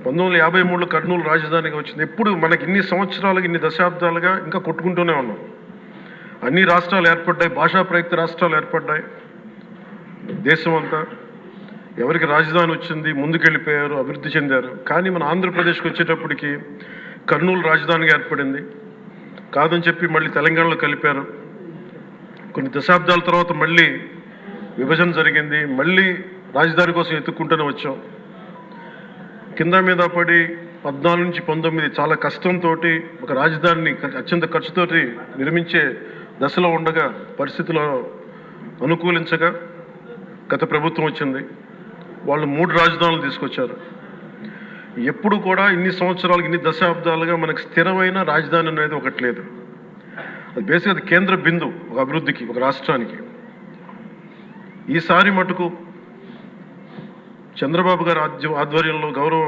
1953లో కర్నూలు రాజధానిగా వచ్చింది. ఎప్పుడు మనకి ఇన్ని సంవత్సరాలుగా, ఇన్ని దశాబ్దాలుగా ఇంకా కొట్టుకుంటూనే ఉన్నాం. అన్ని రాష్ట్రాలు ఏర్పడ్డాయి, భాషా ప్రయుక్త రాష్ట్రాలు ఏర్పడ్డాయి. దేశం అంతా ఎవరికి రాజధాని వచ్చింది, ముందుకెళ్ళిపోయారు, అభివృద్ధి చెందారు. కానీ మన ఆంధ్రప్రదేశ్కి వచ్చేటప్పటికి కర్నూలు రాజధానిగా ఏర్పడింది. కాదని చెప్పి మళ్ళీ తెలంగాణలో కలిపారు. కొన్ని దశాబ్దాల తర్వాత మళ్ళీ విభజన జరిగింది. మళ్ళీ రాజధాని కోసం ఎత్తుక్కుంటూనే వచ్చాం. కింద మీద పడి 14 నుంచి 19 చాలా కష్టంతో ఒక రాజధానిని అత్యంత ఖర్చుతోటి నిర్మించే దశలో ఉండగా పరిస్థితులు అనుకూలించగా గత ప్రభుత్వం వచ్చింది. వాళ్ళు 3 రాజధానులు తీసుకొచ్చారు. ఎప్పుడు కూడా ఇన్ని సంవత్సరాలు, ఇన్ని దశాబ్దాలుగా మనకు స్థిరమైన రాజధాని అనేది ఒకటి లేదు. అది బేసిక్గా అది కేంద్ర బిందు ఒక అభివృద్ధికి, ఒక రాష్ట్రానికి. ఈసారి మటుకు చంద్రబాబు గారి ఆధ్వర్యంలో గౌరవ